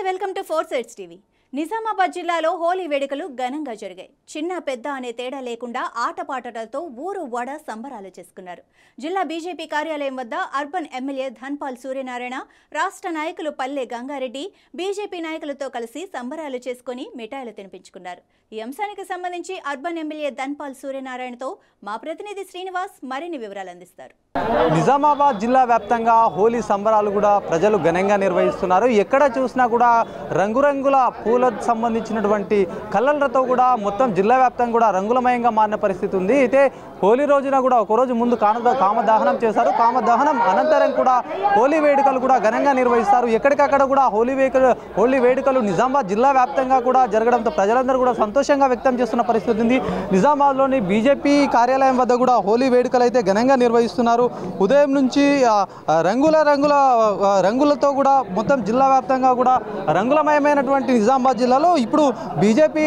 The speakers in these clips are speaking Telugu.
నమస్తే welcome to 4 Sides TV. Nizamabad జిల్లాలో హోలీ వేడుకలు ఘనంగా జరిగాయి। చిన్న పెద్ద అనే తేడా లేకుండా ఆటపాటలతో ఊరు వాడ సంబరాలు చేసుకున్నారు। జిల్లా బీజేపీ కార్యాలయం వద్ద అర్బన్ ఎమ్మెల్యే ధన్పాల్ సూర్యనారాయణ, రాష్ట్ర నాయకులు పల్లె గంగారెడ్డి బీజేపీ నాయకులతో కలిసి సంబరాలు చేసుకుని మిఠాయిలు తినిపించుకున్నారు। ఈ అంశానికి సంబంధించి అర్బన్ ఎమ్మెల్యే ధన్పాల్ సూర్యనారాయణతో మా ప్రతినిధి శ్రీనివాస్ మరిన్ని వివరాలు అందిస్తారు। నిజామాబాద్ జిల్లా వ్యాప్తంగా హోలీ సంబరాలు కూడా ప్రజలు ఘనంగా నిర్వహిస్తున్నారు। ఎక్కడ చూసినా కూడా రంగురంగుల పూలకు సంబంధించినటువంటి కలర్లతో కూడా మొత్తం జిల్లా వ్యాప్తంగా కూడా రంగులమయంగా మారిన పరిస్థితి ఉంది। అయితే హోలీ రోజున కూడా ఒక రోజు ముందు కామదహనం చేశారు। కామదహనం అనంతరం కూడా హోలీ వేడుకలు కూడా ఘనంగా నిర్వహిస్తారు। ఎక్కడికక్కడ కూడా హోలీ వేడుకలు నిజామాబాద్ జిల్లా వ్యాప్తంగా కూడా జరగడంతో ప్రజలందరూ కూడా సంతోషంగా వ్యక్తం చేస్తున్న పరిస్థితి ఉంది। నిజామాబాద్లోని బీజేపీ కార్యాలయం వద్ద కూడా హోలీ వేడుకలు అయితే ఘనంగా నిర్వహిస్తున్నారు। ఉదయం నుంచి రంగులతో కూడా మొత్తం జిల్లా వ్యాప్తంగా కూడా రంగులమయమైనటువంటి నిజామాబాద్ జిల్లాలో ఇప్పుడు బీజేపీ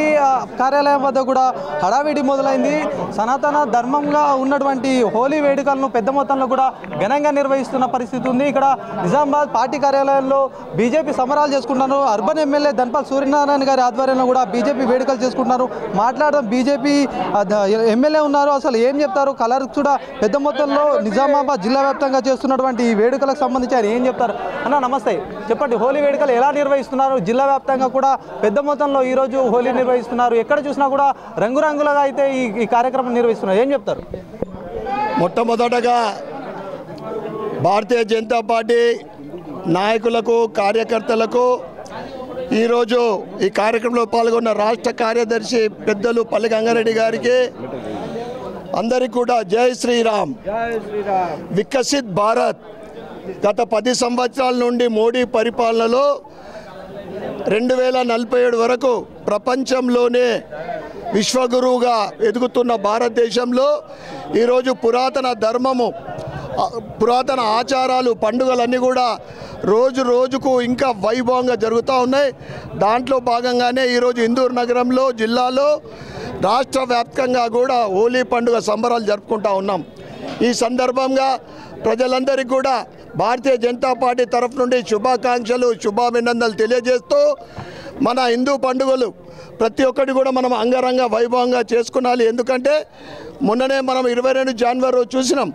కార్యాలయం వద్ద కూడా హడావిడి మొదలైంది। సనాతన ధర్మంగా ఉన్నటువంటి హోలీ వేడుకలను పెద్ద మొత్తంలో కూడా ఘనంగా నిర్వహిస్తున్న పరిస్థితి ఉంది। ఇక్కడ నిజామాబాద్ పార్టీ కార్యాలయంలో బీజేపీ సంబరాలు చేసుకుంటున్నారు। అర్బన్ ఎమ్మెల్యే ధన్పాల్ సూర్యనారాయణ గారి ఆధ్వర్యంలో కూడా బీజేపీ వేడుకలు చేసుకుంటున్నారు। మాట్లాడడం బీజేపీ ఎమ్మెల్యే ఉన్నారు, అసలు ఏం చెప్తారు? కలర్ కూడా పెద్ద మొత్తంలో నిజామాబాద్ జిల్లా వ్యాప్తంగా చేస్తున్నటువంటి ఈ వేడుకలకు సంబంధించి ఆయన ఏం చెప్తారు? అన్న నమస్తే, చెప్పండి, హోలీ వేడుకలు ఎలా నిర్వహిస్తున్నారు? జిల్లా వ్యాప్తంగా కూడా పెద్ద మొత్తంలో ఈరోజు హోలీ నిర్వహిస్తున్నారు। ఎక్కడ చూసినా కూడా రంగురంగులుగా అయితే ఈ కార్యక్రమం నిర్వహిస్తున్నారు, ఏం చెప్తారు? మొట్టమొదటగా భారతీయ జనతా పార్టీ నాయకులకు, కార్యకర్తలకు, ఈరోజు ఈ కార్యక్రమంలో పాల్గొన్న రాష్ట్ర కార్యదర్శి పెద్దలు పల్లె గంగారెడ్డి గారికి అందరికీ కూడా జై శ్రీరామ్। వికసిత్ భారత్ గత 10 సంవత్సరాల నుండి మోడీ పరిపాలనలో 2047 వరకు ప్రపంచంలోనే విశ్వగురువుగా ఎదుగుతున్న భారతదేశంలో ఈరోజు పురాతన ధర్మము, పురాతన ఆచారాలు, పండుగలన్నీ కూడా రోజు రోజుకు ఇంకా వైభవంగా జరుగుతూ ఉన్నాయి। దాంట్లో భాగంగానే ఈరోజు ఇందూరు నగరంలో, జిల్లాలో, రాష్ట్ర వ్యాప్తంగా కూడా హోలీ పండుగ సంబరాలు జరుపుకుంటూ ఉన్నాం। ఈ సందర్భంగా ప్రజలందరికీ కూడా భారతీయ జనతా పార్టీ తరఫు నుండి శుభాకాంక్షలు, శుభాభినందనలు తెలియజేస్తూ మన హిందూ పండుగలు ప్రతి ఒక్కటి కూడా మనం అంగరంగ వైభవంగా చేసుకున్నాలి। ఎందుకంటే మొన్ననే మనం 22 జనవరి చూసినాం,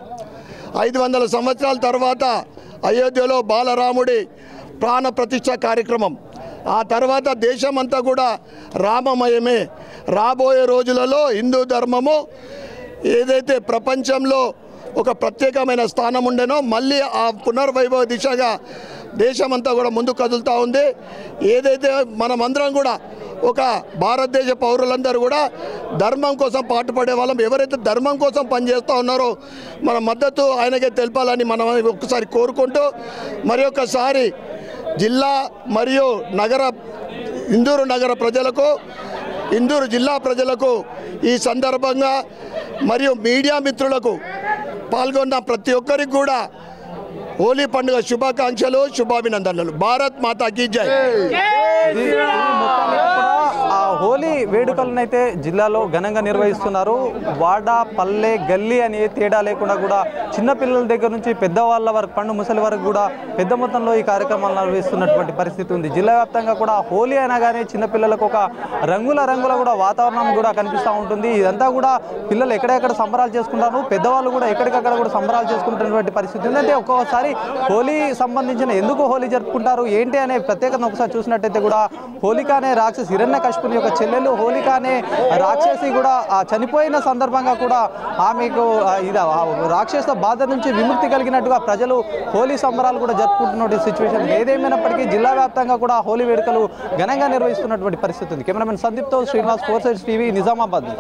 500 సంవత్సరాల తర్వాత అయోధ్యలో బాలరాముడి ప్రాణ ప్రతిష్ఠ కార్యక్రమం, ఆ తర్వాత దేశమంతా కూడా రామమయమే। రాబోయే రోజులలో హిందూ ధర్మము ఏదైతే ప్రపంచంలో ఒక ప్రత్యేకమైన స్థానం ఉండేనో మళ్ళీ ఆ పునర్వైభవ దిశగా దేశమంతా కూడా ముందుకు కదులుతూ ఉంది। ఏదైతే మనమందరం కూడా ఒక భారతదేశ పౌరులందరూ కూడా ధర్మం కోసం పాటుపడే వాళ్ళం, ఎవరైతే ధర్మం కోసం పనిచేస్తూ ఉన్నారో మన మద్దతు ఆయనకే తెలపాలని మనం ఒక్కసారి కోరుకుంటూ, మరి ఒకసారి జిల్లా మరియు ఇందూరు నగర ప్రజలకు, ఇందూరు జిల్లా ప్రజలకు ఈ సందర్భంగా మరియు మీడియా మిత్రులకు పాల్గొన్న ప్రతి ఒక్కరికి కూడా హోలీ పండుగ శుభాకాంక్షలు, శుభాభినందనలు। భారత్ మాతాకి జై। హోలీ వేడుకలను అయితే జిల్లాలో ఘనంగా నిర్వహిస్తున్నారు। వాడ, పల్లె, గల్లీ అనే తేడా లేకుండా కూడా చిన్నపిల్లల దగ్గర నుంచి పెద్దవాళ్ళ వరకు, పండు ముసలి వరకు కూడా పెద్ద మొత్తంలో ఈ కార్యక్రమాలు నిర్వహిస్తున్నటువంటి పరిస్థితి ఉంది। జిల్లా వ్యాప్తంగా కూడా హోలీ అనగానే చిన్నపిల్లలకు ఒక రంగుల కూడా వాతావరణం కూడా కనిపిస్తూ ఉంటుంది। ఇదంతా కూడా పిల్లలు ఎక్కడెక్కడ సంబరాలు చేసుకుంటారు, పెద్దవాళ్ళు కూడా ఎక్కడికక్కడ కూడా సంబరాలు చేసుకుంటున్నటువంటి పరిస్థితి ఉంది। అంటే ఒక్కొక్కసారి హోలీ సంబంధించిన ఎందుకు హోలీ జరుపుకుంటారు ఏంటి అనే ప్రత్యేకత ఒకసారి చూసినట్టయితే కూడా హోలిక అనే రాక్షసి హిరణ్యకశిపుని యొక్క చెల్లెలు హోలిక అనే రాక్షసి కూడా చనిపోయిన సందర్భంగా కూడా ఆమెకు రాక్షస బాధ నుంచి విముక్తి కలిగినట్టుగా ప్రజలు హోలీ సంబరాలు కూడా జరుపుకుంటున్న సిచ్యువేషన్। ఏదేమైనప్పటికీ జిల్లా వ్యాప్తంగా కూడా హోలీ వేడుకలు ఘనంగా నిర్వహిస్తున్నటువంటి పరిస్థితి ఉంది। కెమెరామెన్ సందీప్తో శ్రీనివాస్, 4 Sides టీవీ, నిజామాబాద్।